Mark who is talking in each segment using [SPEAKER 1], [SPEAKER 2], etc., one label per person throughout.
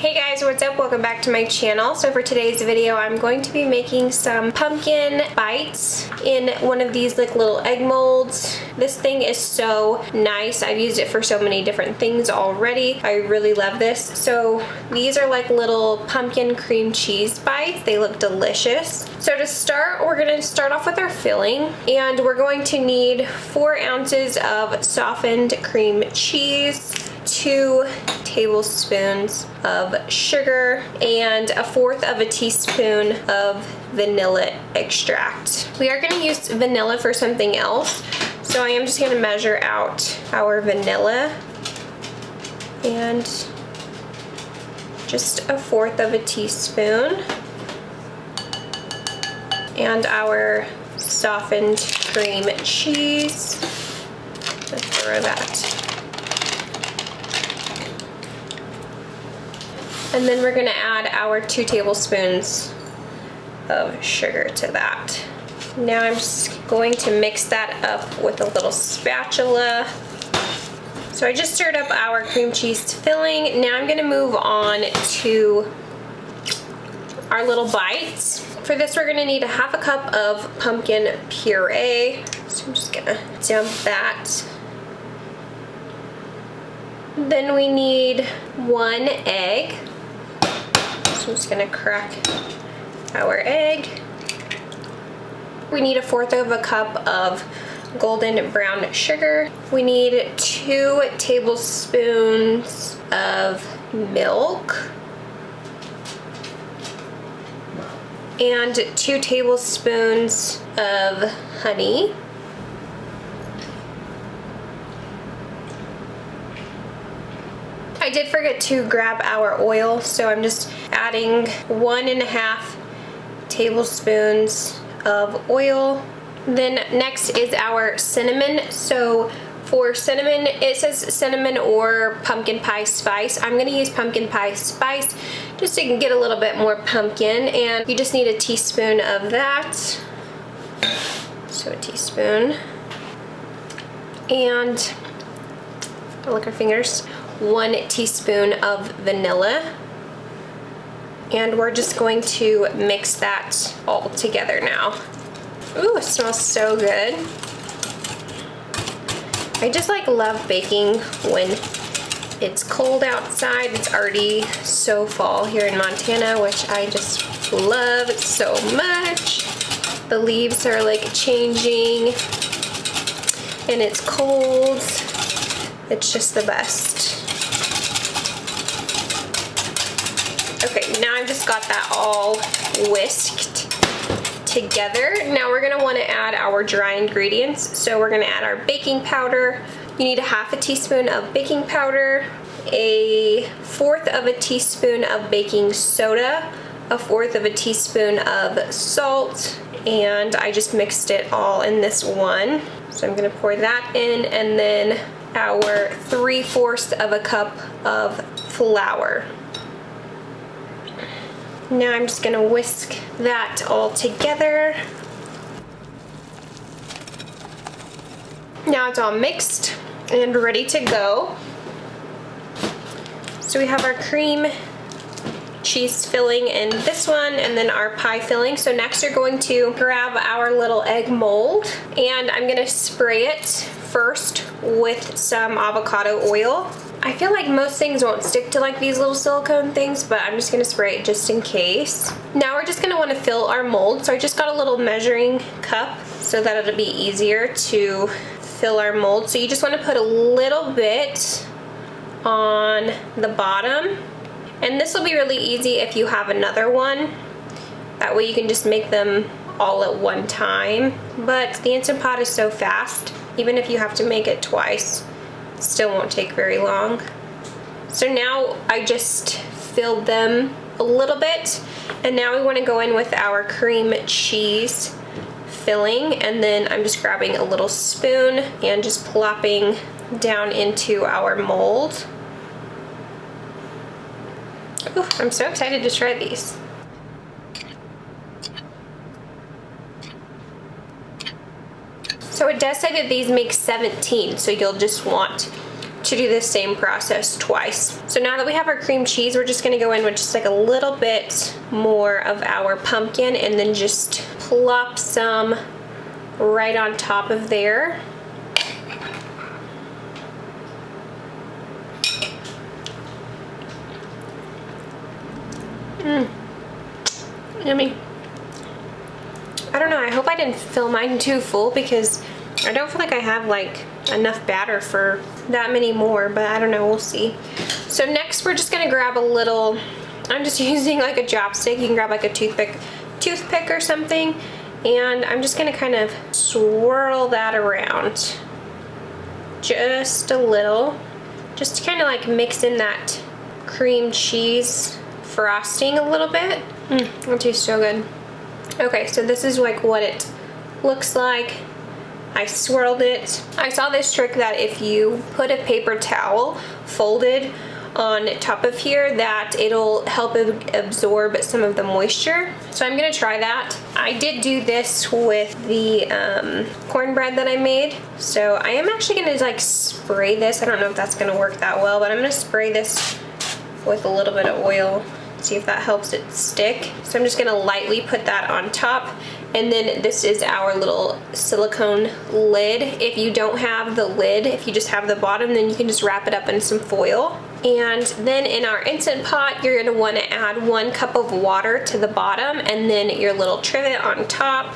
[SPEAKER 1] Hey guys, what's up? Welcome back to my channel. So for today's video, I'm going to be making some pumpkin bites in one of these like little egg molds. This thing is so nice. I've used it for so many different things already. I really love this. So these are like little pumpkin cream cheese bites. They look delicious. So to start, we're gonna start off with our filling, and we're going to need 4 ounces of softened cream cheese, 2 tablespoons of sugar, and 1/4 of a teaspoon of vanilla extract. We are going to use vanilla for something else, so I am just going to measure out our vanilla, and just 1/4 of a teaspoon, and our softened cream cheese. Let's throw that. And then we're gonna add our 2 tablespoons of sugar to that. Now I'm just going to mix that up with a little spatula. So I just stirred up our cream cheese filling. Now I'm gonna move on to our little bites. For this, we're gonna need 1/2 cup of pumpkin puree. So I'm just gonna dump that. Then we need 1 egg. So I'm just gonna crack our egg. We need 1/4 of a cup of golden brown sugar. We need 2 tablespoons of milk and 2 tablespoons of honey. I did forget to grab our oil, so I'm just adding 1.5 tablespoons of oil. Then next is our cinnamon. So for cinnamon, it says cinnamon or pumpkin pie spice. I'm gonna use pumpkin pie spice just so you can get a little bit more pumpkin, and you just need a teaspoon of that. So a teaspoon. And I'll lick our fingers. 1 teaspoon of vanilla, and we're just going to mix that all together now. Ooh, it smells so good. I just like love baking when it's cold outside. It's already so fall here in Montana, which I just love so much. The leaves are like changing and it's cold. It's just the best. Okay, now I've just got that all whisked together. Now we're gonna wanna add our dry ingredients. So we're gonna add our baking powder. You need 1/2 teaspoon of baking powder, 1/4 of a teaspoon of baking soda, 1/4 of a teaspoon of salt, and I just mixed it all in this one. So I'm gonna pour that in, and then our 3/4 of a cup of flour. Now I'm just gonna whisk that all together. Now it's all mixed and ready to go. So we have our cream cheese filling in this one, and then our pie filling. So next you're going to grab our little egg mold, and I'm gonna spray it first with some avocado oil. I feel like most things won't stick to like these little silicone things, but I'm just gonna spray it just in case. Now we're just gonna wanna fill our mold. So I just got a little measuring cup so that it'll be easier to fill our mold. So you just wanna put a little bit on the bottom. And this will be really easy if you have another one. That way you can just make them all at one time. But the Instant Pot is so fast, even if you have to make it twice, still won't take very long. So now I just filled them a little bit, and now we want to go in with our cream cheese filling, and then I'm just grabbing a little spoon and just plopping down into our mold. Ooh, I'm so excited to try these. So it does say that these make 17, so you'll just want to do the same process twice. So now that we have our cream cheese, we're just gonna go in with just like a little bit more of our pumpkin and then just plop some right on top of there. Yummy. I don't know, I hope I didn't fill mine too full because I don't feel like I have like enough batter for that many more, but I don't know, we'll see. So next we're just gonna grab a little, I'm just using like a chopstick. You can grab like a toothpick or something, and I'm just gonna kind of swirl that around just a little, just to kind of like mix in that cream cheese frosting a little bit. That tastes so good. Okay, so this is like what it looks like. I swirled it. I saw this trick that if you put a paper towel folded on top of here, that it'll help absorb some of the moisture. So I'm gonna try that. I did do this with the cornbread that I made. So I am actually gonna like spray this. I don't know if that's gonna work that well, but I'm gonna spray this with a little bit of oil. See if that helps it stick. So I'm just gonna lightly put that on top. And then this is our little silicone lid. If you don't have the lid, if you just have the bottom, then you can just wrap it up in some foil. And then in our Instant Pot, you're gonna wanna add 1 cup of water to the bottom and then your little trivet on top.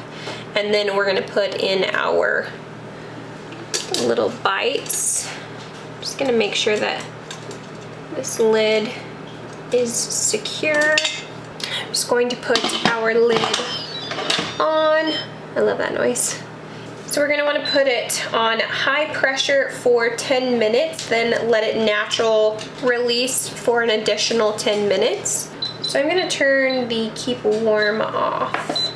[SPEAKER 1] And then we're gonna put in our little bites. Just gonna make sure that this lid is secure. I'm just going to put our lid on. I love that noise. So we're gonna wanna put it on high pressure for 10 minutes, then let it natural release for an additional 10 minutes. So I'm gonna turn the keep warm off.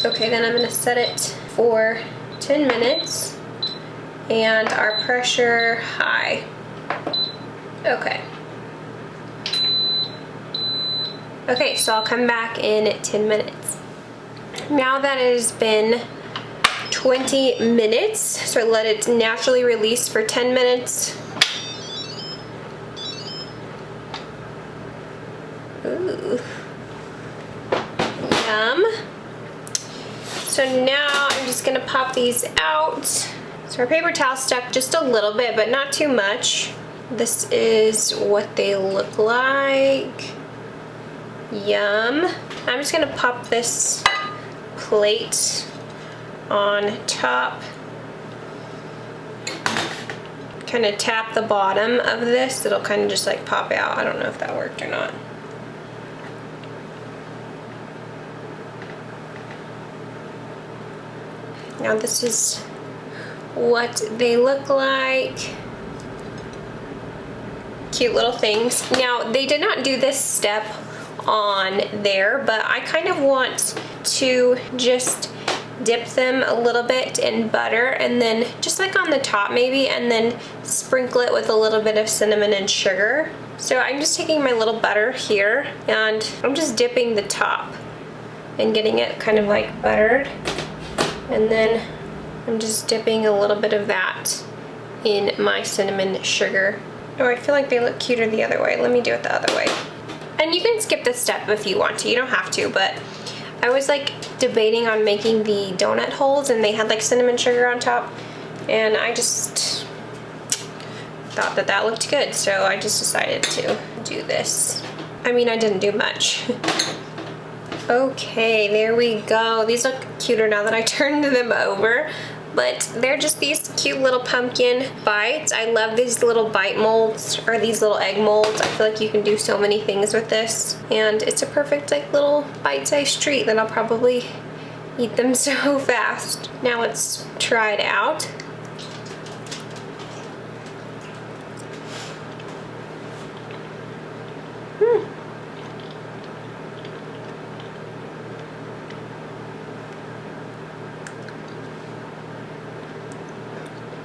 [SPEAKER 1] Okay, then I'm gonna set it for 10 minutes. And our pressure high. Okay. Okay, so I'll come back in 10 minutes. Now that it has been 20 minutes, so I let it naturally release for 10 minutes. Ooh. Yum. So now I'm just gonna pop these out. So our paper towel stuck just a little bit, but not too much. This is what they look like. Yum. I'm just gonna pop this plate on top. Kind of tap the bottom of this. It'll kind of just like pop out. I don't know if that worked or not. Now this is what they look like. Cute little things. Now they did not do this step on there, but I kind of want to just dip them a little bit in butter and then just like on the top maybe, and then sprinkle it with a little bit of cinnamon and sugar. So I'm just taking my little butter here and I'm just dipping the top and getting it kind of like buttered, and then I'm just dipping a little bit of that in my cinnamon sugar. Oh, I feel like they look cuter the other way. Let me do it the other way. And you can skip this step if you want to. You don't have to, but I was like debating on making the donut holes and they had like cinnamon sugar on top, and I just thought that that looked good, so I just decided to do this. I mean, I didn't do much. Okay, there we go. These look cuter now that I turned them over, but they're just these cute little pumpkin bites. I love these little bite molds, or these little egg molds. I feel like you can do so many things with this, and it's a perfect like little bite-sized treat that I'll probably eat them so fast. Now let's try it out.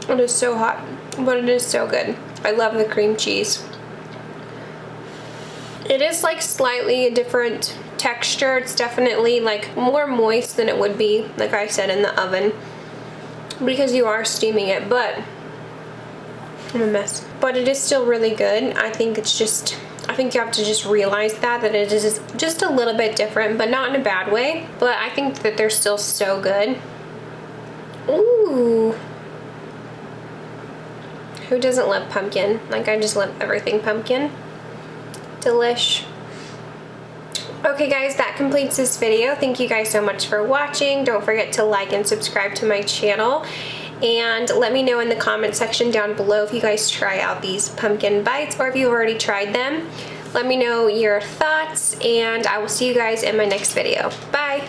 [SPEAKER 1] It is so hot, but it is so good. I love the cream cheese. It is like slightly a different texture. It's definitely like more moist than it would be, like I said, in the oven. because you are steaming it, but I'm a mess. But it is still really good. I think it's just, I think you have to just realize that it is just a little bit different, but not in a bad way. But I think that they're still so good. Ooh. Who doesn't love pumpkin? Like, I just love everything pumpkin. Delish. Okay guys, that completes this video. Thank you guys so much for watching. Don't forget to like and subscribe to my channel. And let me know in the comment section down below if you guys try out these pumpkin bites or if you've already tried them. Let me know your thoughts, and I will see you guys in my next video. Bye!